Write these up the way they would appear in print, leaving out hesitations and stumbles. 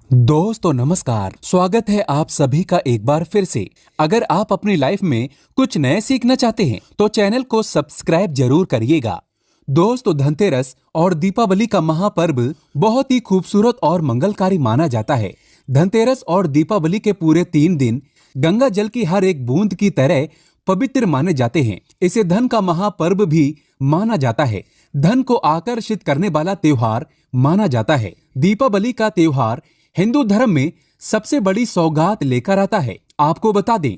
दोस्तों नमस्कार, स्वागत है आप सभी का एक बार फिर से। अगर आप अपनी लाइफ में कुछ नए सीखना चाहते हैं तो चैनल को सब्सक्राइब जरूर करिएगा। दोस्तों, धनतेरस और दीपावली का महापर्व बहुत ही खूबसूरत और मंगलकारी माना जाता है। धनतेरस और दीपावली के पूरे 3 दिन गंगा जल की हर एक बूंद की तरह पवित्र माने जाते हैं। इसे धन का महापर्व भी माना जाता है। धन को आकर्षित करने वाला त्योहार माना जाता है। दीपावली का त्योहार हिंदू धर्म में सबसे बड़ी सौगात लेकर आता है। आपको बता दें,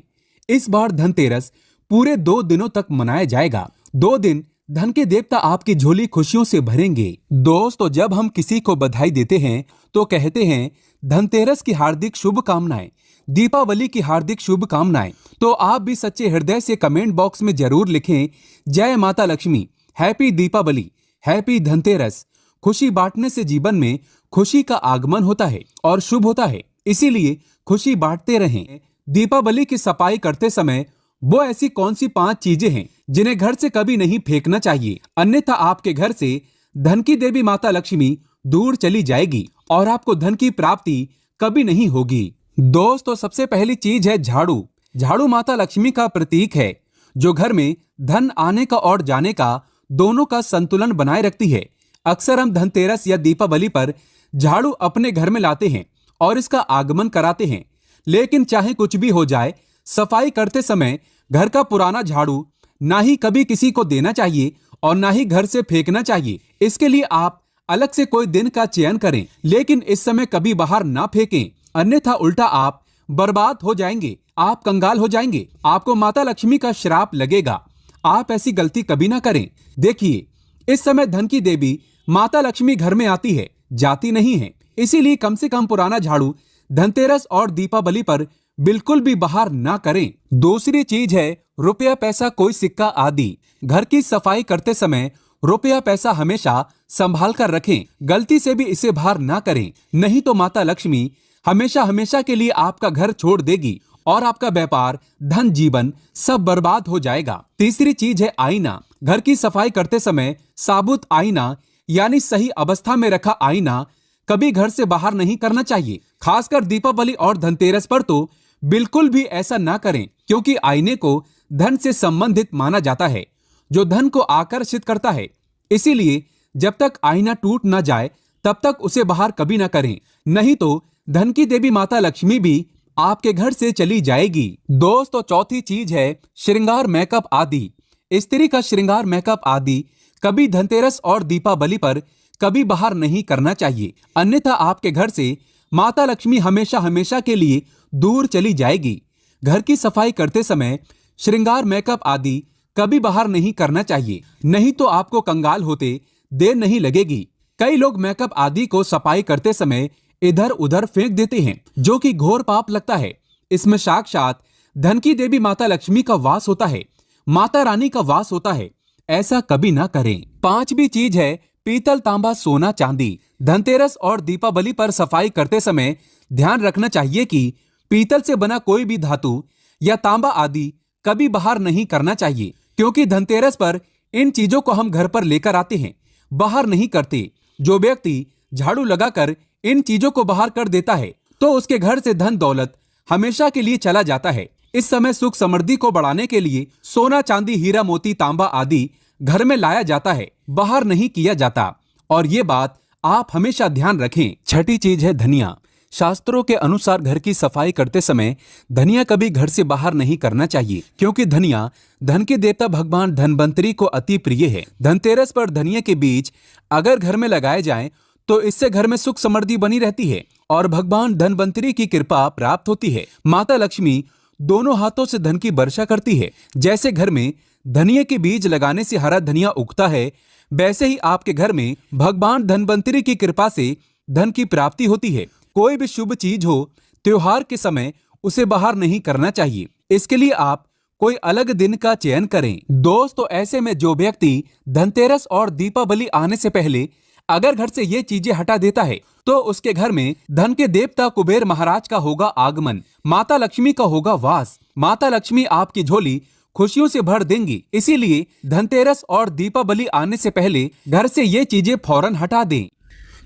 इस बार धनतेरस पूरे 2 दिनों तक मनाया जाएगा। 2 दिन धन के देवता आपकी झोली खुशियों से भरेंगे। दोस्तों, जब हम किसी को बधाई देते हैं तो कहते हैं धनतेरस की हार्दिक शुभकामनाएं, दीपावली की हार्दिक शुभकामनाएं। तो आप भी सच्चे हृदय से कमेंट बॉक्स में जरूर लिखें, जय माता लक्ष्मी, हैप्पी दीपावली, हैप्पी धनतेरस। खुशी बांटने से जीवन में खुशी का आगमन होता है और शुभ होता है, इसीलिए खुशी बांटते रहें। दीपावली की सफाई करते समय वो ऐसी कौन सी 5 चीजें हैं जिन्हें घर से कभी नहीं फेंकना चाहिए, अन्यथा आपके घर से धन की देवी माता लक्ष्मी दूर चली जाएगी और आपको धन की प्राप्ति कभी नहीं होगी। दोस्तों, सबसे पहली चीज है झाड़ू। झाड़ू माता लक्ष्मी का प्रतीक है जो घर में धन आने का और जाने का दोनों का संतुलन बनाए रखती है। अक्सर हम धनतेरस या दीपावली पर झाड़ू अपने घर में लाते हैं और इसका आगमन कराते हैं, लेकिन चाहे कुछ भी हो जाए, सफाई करते समय घर का पुराना झाड़ू ना ही कभी किसी को देना चाहिए और ना ही घर से फेंकना चाहिए। इसके लिए आप अलग से कोई दिन का चयन करें, लेकिन इस समय कभी बाहर ना फेंकें, अन्यथा उल्टा आप बर्बाद हो जाएंगे, आप कंगाल हो जाएंगे, आपको माता लक्ष्मी का श्राप लगेगा। आप ऐसी गलती कभी ना करें। देखिए, इस समय धन की देवी माता लक्ष्मी घर में आती है, जाती नहीं है, इसीलिए कम से कम पुराना झाड़ू धनतेरस और दीपावली पर बिल्कुल भी बाहर ना करें। दूसरी चीज है रुपया पैसा कोई सिक्का आदि। घर की सफाई करते समय रुपया पैसा हमेशा संभाल कर रखें, गलती से भी इसे बाहर ना करें, नहीं तो माता लक्ष्मी हमेशा हमेशा के लिए आपका घर छोड़ देगी और आपका व्यापार, धन, जीवन सब बर्बाद हो जाएगा। तीसरी चीज है आईना। घर की सफाई करते समय साबुत आईना यानी सही अवस्था में रखा आईना कभी घर से बाहर नहीं करना चाहिए। खासकर दीपावली और धनतेरस पर तो बिल्कुल भी ऐसा ना करें, क्योंकि आईने को धन से संबंधित माना जाता है, जो धन को आकर्षित करता है। इसीलिए जब तक आईना टूट ना जाए तब तक उसे बाहर कभी ना करें, नहीं तो धन की देवी माता लक्ष्मी भी आपके घर से चली जाएगी। दोस्तों, चौथी चीज है श्रृंगार मेकअप आदि। स्त्री का श्रृंगार मेकअप आदि कभी धनतेरस और दीपावली पर कभी बाहर नहीं करना चाहिए, अन्यथा आपके घर से माता लक्ष्मी हमेशा हमेशा के लिए दूर चली जाएगी। घर की सफाई करते समय श्रृंगार मेकअप आदि कभी बाहर नहीं करना चाहिए, नहीं तो आपको कंगाल होते देर नहीं लगेगी। कई लोग मेकअप आदि को सफाई करते समय इधर उधर फेंक देते हैं, जो कि घोर पाप लगता है। इसमें साक्षात धन की देवी माता लक्ष्मी का वास होता है, माता रानी का वास होता है, ऐसा कभी ना करें। 5वीं चीज है पीतल, तांबा, सोना, चांदी। धनतेरस और दीपावली पर सफाई करते समय ध्यान रखना चाहिए कि पीतल से बना कोई भी धातु या तांबा आदि कभी बाहर नहीं करना चाहिए, क्योंकि धनतेरस पर इन चीजों को हम घर पर लेकर आते हैं, बाहर नहीं करते। जो व्यक्ति झाड़ू लगाकर इन चीजों को बाहर कर देता है तो उसके घर से धन दौलत हमेशा के लिए चला जाता है। इस समय सुख समृद्धि को बढ़ाने के लिए सोना, चांदी, हीरा, मोती, तांबा आदि घर में लाया जाता है, बाहर नहीं किया जाता, और ये बात आप हमेशा ध्यान रखें। छठी चीज है धनिया। शास्त्रों के अनुसार घर की सफाई करते समय धनिया कभी घर से बाहर नहीं करना चाहिए, क्योंकि धनिया धन के देवता भगवान धनवंतरी को अति प्रिय है। धनतेरस पर धनिया के बीज अगर घर में लगाए जाएं तो इससे घर में सुख समृद्धि बनी रहती है और भगवान धनवंतरी की कृपा प्राप्त होती है। माता लक्ष्मी दोनों हाथों से धन की वर्षा करती है। जैसे घर में धनिया के बीज लगाने से हरा धनिया उगता है, वैसे ही आपके घर में भगवान धनवंतरी की कृपा से धन की प्राप्ति होती है। कोई भी शुभ चीज हो, त्योहार के समय उसे बाहर नहीं करना चाहिए। इसके लिए आप कोई अलग दिन का चयन करें। दोस्तों, ऐसे में जो व्यक्ति धनतेरस और दीपावली आने से पहले अगर घर से ये चीजें हटा देता है तो उसके घर में धन के देवता कुबेर महाराज का होगा आगमन, माता लक्ष्मी का होगा वास। माता लक्ष्मी आपकी झोली खुशियों से भर देंगी। इसीलिए धनतेरस और दीपावली आने से पहले घर से ये चीजें फौरन हटा दें।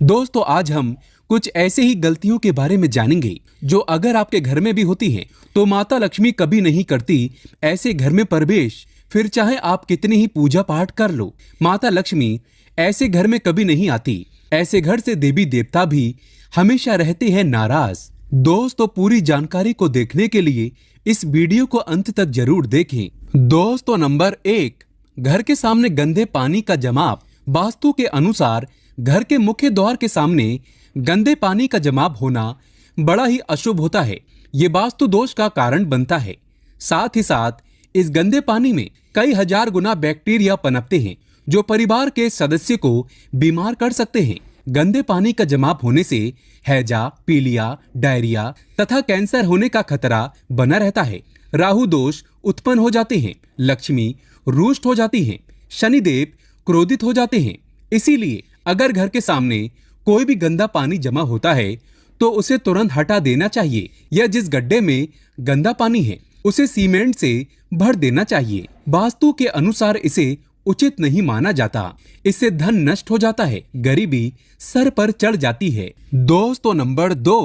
दोस्तों, आज हम कुछ ऐसे ही गलतियों के बारे में जानेंगे जो अगर आपके घर में भी होती हैं तो माता लक्ष्मी कभी नहीं करती ऐसे घर में प्रवेश। फिर चाहे आप कितनी ही पूजा पाठ कर लो, माता लक्ष्मी ऐसे घर में कभी नहीं आती। ऐसे घर से देवी देवता भी हमेशा रहते हैं नाराज। दोस्तों, पूरी जानकारी को देखने के लिए इस वीडियो को अंत तक जरूर देखें। दोस्तों, नंबर 1, घर के सामने गंदे पानी का जमाव। वास्तु के अनुसार घर के मुख्य द्वार के सामने गंदे पानी का जमाव होना बड़ा ही अशुभ होता है। ये वास्तु दोष का कारण बनता है। साथ ही साथ इस गंदे पानी में कई हजार गुना बैक्टीरिया पनपते हैं जो परिवार के सदस्य को बीमार कर सकते हैं। गंदे पानी का जमाव होने से हैजा, पीलिया, डायरिया तथा कैंसर होने का खतरा बना रहता है। राहु दोष उत्पन्न हो जाते हैं, लक्ष्मी रुष्ट हो जाती है, शनिदेव क्रोधित हो जाते हैं। इसीलिए अगर घर के सामने कोई भी गंदा पानी जमा होता है तो उसे तुरंत हटा देना चाहिए, या जिस गड्ढे में गंदा पानी है उसे सीमेंट से भर देना चाहिए। वास्तु के अनुसार इसे उचित नहीं माना जाता। इससे धन नष्ट हो जाता है, गरीबी सर पर चढ़ जाती है। दोस्तों, नंबर 2,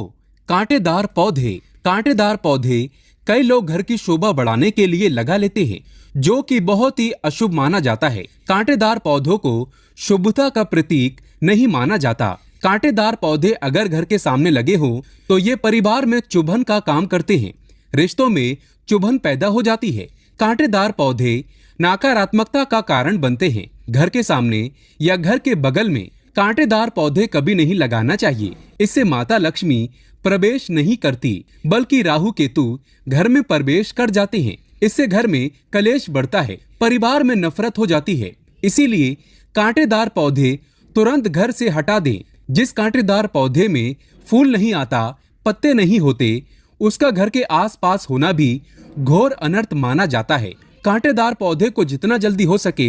कांटेदार पौधे। कांटेदार पौधे कई लोग घर की शोभा बढ़ाने के लिए लगा लेते हैं, जो कि बहुत ही अशुभ माना जाता है। कांटेदार पौधों को शुभता का प्रतीक नहीं माना जाता। कांटेदार पौधे अगर घर के सामने लगे हो तो ये परिवार में चुभन का काम करते हैं, रिश्तों में चुभन पैदा हो जाती है। कांटेदार पौधे नकारात्मकता का कारण बनते हैं। घर के सामने या घर के बगल में कांटेदार पौधे कभी नहीं लगाना चाहिए। इससे माता लक्ष्मी प्रवेश नहीं करती, बल्कि राहु केतु घर में प्रवेश कर जाते हैं। इससे घर में कलेश बढ़ता है, परिवार में नफरत हो जाती है। इसीलिए कांटेदार पौधे तुरंत घर से हटा दें। जिस कांटेदार पौधे में फूल नहीं आता, पत्ते नहीं होते, उसका घर के आसपास होना भी घोर अनर्थ माना जाता है। कांटेदार पौधे को जितना जल्दी हो सके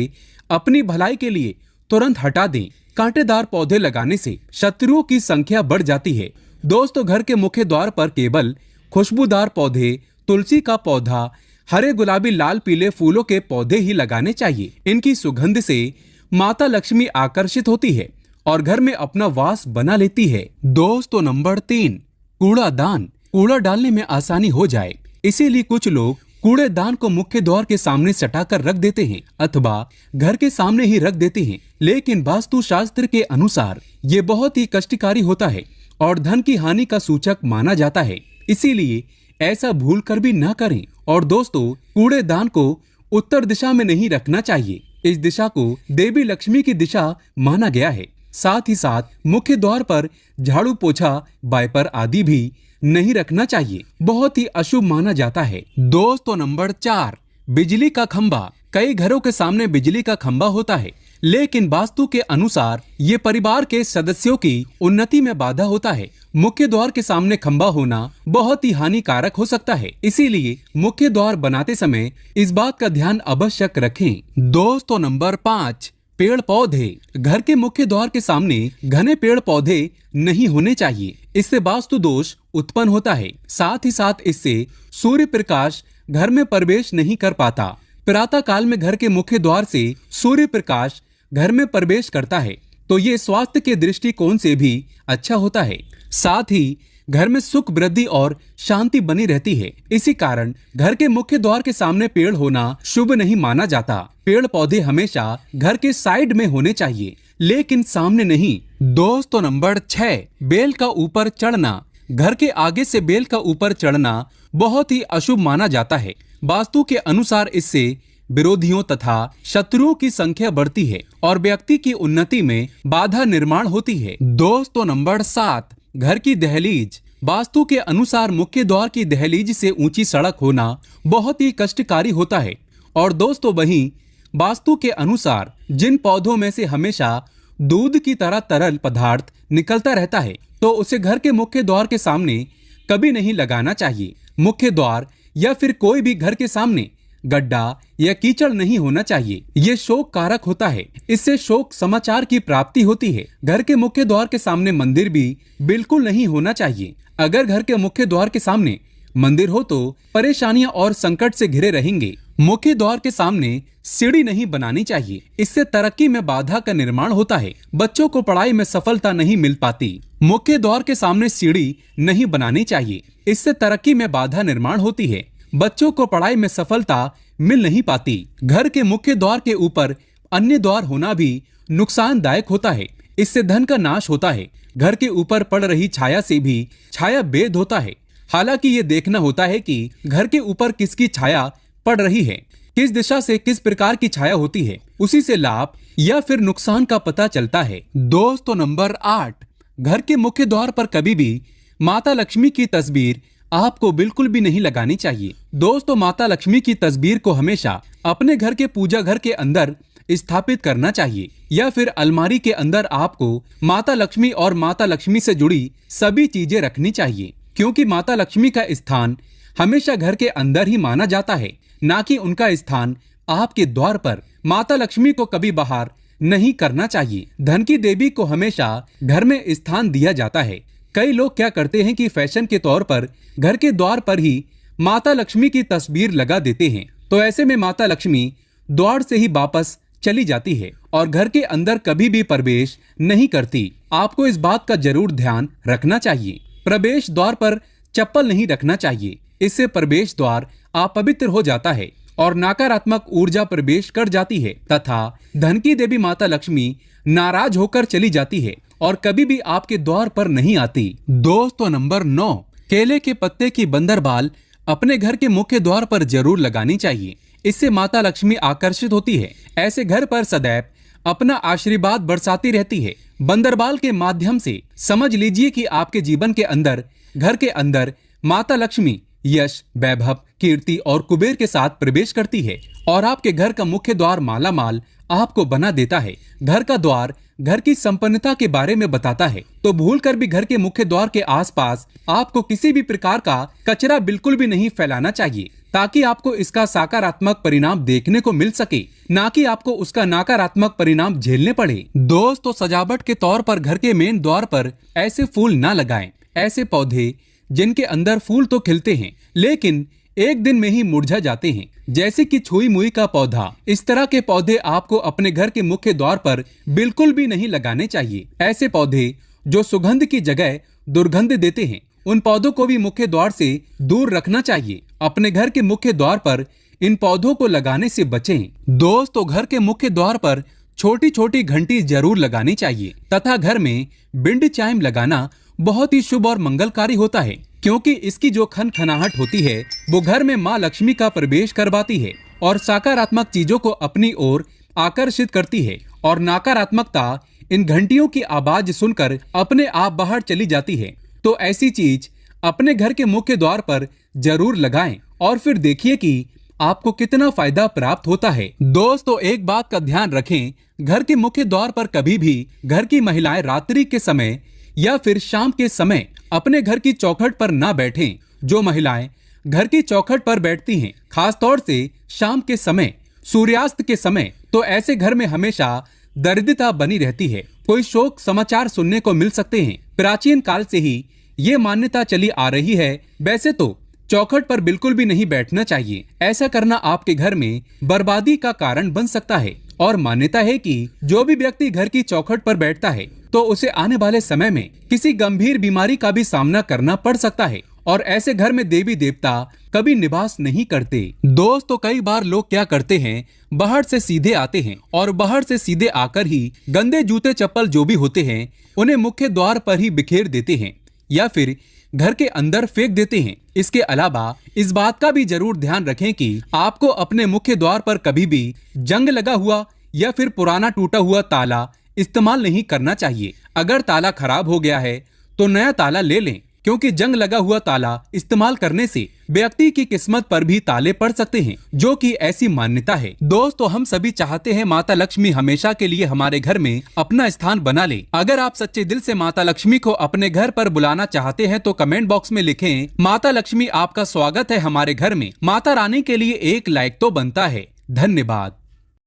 अपनी भलाई के लिए तुरंत हटा दें। कांटेदार पौधे लगाने से शत्रुओं की संख्या बढ़ जाती है। दोस्तों, घर के मुख्य द्वार पर केवल खुशबूदार पौधे, तुलसी का पौधा, हरे, गुलाबी, लाल, पीले फूलों के पौधे ही लगाने चाहिए। इनकी सुगंध से माता लक्ष्मी आकर्षित होती है और घर में अपना वास बना लेती है। दोस्तों, नंबर 3, कूड़ादान। कूड़ा डालने में आसानी हो जाए, इसीलिए कुछ लोग कूड़ेदान को मुख्य द्वार के सामने सटाकर रख देते हैं अथवा घर के सामने ही रख देते हैं। लेकिन वास्तु शास्त्र के अनुसार ये बहुत ही कष्टकारी होता है और धन की हानि का सूचक माना जाता है। इसीलिए ऐसा भूल कर भी न करें। और दोस्तों, कूड़ेदान को उत्तर दिशा में नहीं रखना चाहिए। इस दिशा को देवी लक्ष्मी की दिशा माना गया है। साथ ही साथ मुख्य द्वार पर झाड़ू, पोछा, वाइपर आदि भी नहीं रखना चाहिए, बहुत ही अशुभ माना जाता है। दोस्तों, नंबर 4, बिजली का खंभा। कई घरों के सामने बिजली का खंभा होता है, लेकिन वास्तु के अनुसार ये परिवार के सदस्यों की उन्नति में बाधा होता है। मुख्य द्वार के सामने खंभा होना बहुत ही हानिकारक हो सकता है। इसीलिए मुख्य द्वार बनाते समय इस बात का ध्यान आवश्यक रखें। दोस्तों, नंबर 5, पेड़ पौधे। घर के मुख्य द्वार के सामने घने पेड़ पौधे नहीं होने चाहिए। इससे वास्तु दोष उत्पन्न होता है। साथ ही साथ इससे सूर्य प्रकाश घर में प्रवेश नहीं कर पाता। प्रातः काल में घर के मुख्य द्वार से सूर्य प्रकाश घर में प्रवेश करता है तो ये स्वास्थ्य के दृष्टिकोण से भी अच्छा होता है। साथ ही घर में सुख, वृद्धि और शांति बनी रहती है। इसी कारण घर के मुख्य द्वार के सामने पेड़ होना शुभ नहीं माना जाता। पेड़ पौधे हमेशा घर के साइड में होने चाहिए, लेकिन सामने नहीं। दोस्तों, नंबर 6, बेल का ऊपर चढ़ना। घर के आगे से बेल का ऊपर चढ़ना बहुत ही अशुभ माना जाता है। वास्तु के अनुसार इससे विरोधियों तथा शत्रुओं की संख्या बढ़ती है और व्यक्ति की उन्नति में बाधा निर्माण होती है। दोस्तों, नंबर 7, घर की दहलीज। वास्तु के अनुसार मुख्य द्वार की दहलीज से ऊंची सड़क होना बहुत ही कष्टकारी होता है। और दोस्तों, वहीं वास्तु के अनुसार जिन पौधों में से हमेशा दूध की तरह तरल पदार्थ निकलता रहता है तो उसे घर के मुख्य द्वार के सामने कभी नहीं लगाना चाहिए। मुख्य द्वार या फिर कोई भी घर के सामने गड्ढा या कीचड़ नहीं होना चाहिए। ये शोक कारक होता है, इससे शोक समाचार की प्राप्ति होती है। घर के मुख्य द्वार के सामने मंदिर भी बिल्कुल नहीं होना चाहिए। अगर घर के मुख्य द्वार के सामने मंदिर हो तो परेशानियां और संकट से घिरे रहेंगे। मुख्य द्वार के सामने सीढ़ी नहीं बनानी चाहिए। इससे तरक्की में बाधा का निर्माण होता है। बच्चों को पढ़ाई में सफलता नहीं मिल पाती। मुख्य द्वार के सामने सीढ़ी नहीं बनानी चाहिए। इससे तरक्की में बाधा निर्माण होती है। बच्चों को पढ़ाई में सफलता मिल नहीं पाती। घर के मुख्य द्वार के ऊपर अन्य द्वार होना भी नुकसानदायक होता है। इससे धन का नाश होता है। घर के ऊपर पड़ रही छाया से भी छाया भेद होता है। हालांकि ये देखना होता है कि घर के ऊपर किसकी छाया पड़ रही है, किस दिशा से किस प्रकार की छाया होती है, उसी से लाभ या फिर नुकसान का पता चलता है। दोस्तों नंबर 8, घर के मुख्य द्वार पर कभी भी माता लक्ष्मी की तस्वीर आपको बिल्कुल भी नहीं लगानी चाहिए। दोस्तों माता लक्ष्मी की तस्वीर को हमेशा अपने घर के पूजा घर के अंदर स्थापित करना चाहिए या फिर अलमारी के अंदर आपको माता लक्ष्मी और माता लक्ष्मी से जुड़ी सभी चीजें रखनी चाहिए, क्योंकि माता लक्ष्मी का स्थान हमेशा घर के अंदर ही माना जाता है, ना कि उनका स्थान आपके द्वार पर। माता लक्ष्मी को कभी बाहर नहीं करना चाहिए। धन की देवी को हमेशा घर में स्थान दिया जाता है। कई लोग क्या करते हैं कि फैशन के तौर पर घर के द्वार पर ही माता लक्ष्मी की तस्वीर लगा देते हैं, तो ऐसे में माता लक्ष्मी द्वार से ही वापस चली जाती है और घर के अंदर कभी भी प्रवेश नहीं करती। आपको इस बात का जरूर ध्यान रखना चाहिए। प्रवेश द्वार पर चप्पल नहीं रखना चाहिए। इससे प्रवेश द्वार अपवित्र हो जाता है और नकारात्मक ऊर्जा प्रवेश कर जाती है तथा धन की देवी माता लक्ष्मी नाराज होकर चली जाती है और कभी भी आपके द्वार पर नहीं आती। दोस्तों नंबर 9, केले के पत्ते की बंदरबाल अपने घर के मुख्य द्वार पर जरूर लगानी चाहिए। इससे माता लक्ष्मी आकर्षित होती है। ऐसे घर पर सदैव अपना आशीर्वाद बरसाती रहती है। बंदरबाल के माध्यम से समझ लीजिए कि आपके जीवन के अंदर, घर के अंदर माता लक्ष्मी यश, वैभव, कीर्ति और कुबेर के साथ प्रवेश करती है और आपके घर का मुख्य द्वार मालामाल आपको बना देता है। घर का द्वार घर की संपन्नता के बारे में बताता है, तो भूलकर भी घर के मुख्य द्वार के आसपास आपको किसी भी प्रकार का कचरा बिल्कुल भी नहीं फैलाना चाहिए, ताकि आपको इसका सकारात्मक परिणाम देखने को मिल सके, ना कि आपको उसका नकारात्मक परिणाम झेलने पड़े। दोस्तों सजावट के तौर पर घर के मेन द्वार पर ऐसे फूल ना लगाएं। ऐसे पौधे जिनके अंदर फूल तो खिलते हैं लेकिन एक दिन में ही मुरझा जाते हैं, जैसे कि छुई मुई का पौधा। इस तरह के पौधे आपको अपने घर के मुख्य द्वार पर बिल्कुल भी नहीं लगाने चाहिए। ऐसे पौधे जो सुगंध की जगह दुर्गंध देते हैं, उन पौधों को भी मुख्य द्वार से दूर रखना चाहिए। अपने घर के मुख्य द्वार पर इन पौधों को लगाने से बचें। दोस्तों घर के मुख्य द्वार पर छोटी छोटी घंटी जरूर लगानी चाहिए तथा घर में बिंड चाइम लगाना बहुत ही शुभ और मंगलकारी होता है, क्योंकि इसकी जो खनखनाहट होती है वो घर में माँ लक्ष्मी का प्रवेश करवाती है और सकारात्मक चीजों को अपनी ओर आकर्षित करती है और नकारात्मकता इन घंटियों की आवाज सुनकर अपने आप बाहर चली जाती है। तो ऐसी चीज अपने घर के मुख्य द्वार पर जरूर लगाएं और फिर देखिए कि आपको कितना फायदा प्राप्त होता है। दोस्तों एक बात का ध्यान रखें, घर के मुख्य द्वार पर कभी भी घर की महिलाएं रात्रि के समय या फिर शाम के समय अपने घर की चौखट पर ना बैठें। जो महिलाएं घर की चौखट पर बैठती हैं, खास तौर से शाम के समय, सूर्यास्त के समय, तो ऐसे घर में हमेशा दरिद्रता बनी रहती है। कोई शोक समाचार सुनने को मिल सकते हैं। प्राचीन काल से ही ये मान्यता चली आ रही है। वैसे तो चौखट पर बिल्कुल भी नहीं बैठना चाहिए। ऐसा करना आपके घर में बर्बादी का कारण बन सकता है और मान्यता है कि जो भी व्यक्ति घर की चौखट पर बैठता है तो उसे आने वाले समय में किसी गंभीर बीमारी का भी सामना करना पड़ सकता है और ऐसे घर में देवी देवता कभी निवास नहीं करते। दोस्तों कई बार लोग क्या करते हैं, बाहर से सीधे आते हैं और बाहर से सीधे आकर ही गंदे जूते चप्पल जो भी होते हैं उन्हें मुख्य द्वार पर ही बिखेर देते हैं या फिर घर के अंदर फेंक देते हैं। इसके अलावा इस बात का भी जरूर ध्यान रखें कि आपको अपने मुख्य द्वार पर कभी भी जंग लगा हुआ या फिर पुराना टूटा हुआ ताला इस्तेमाल नहीं करना चाहिए। अगर ताला खराब हो गया है तो नया ताला ले लें, क्योंकि जंग लगा हुआ ताला इस्तेमाल करने से व्यक्ति की किस्मत पर भी ताले पड़ सकते हैं, जो कि ऐसी मान्यता है। दोस्तों हम सभी चाहते हैं माता लक्ष्मी हमेशा के लिए हमारे घर में अपना स्थान बना ले। अगर आप सच्चे दिल से माता लक्ष्मी को अपने घर पर बुलाना चाहते हैं तो कमेंट बॉक्स में लिखें, माता लक्ष्मी आपका स्वागत है हमारे घर में। माता रानी के लिए एक लाइक तो बनता है। धन्यवाद।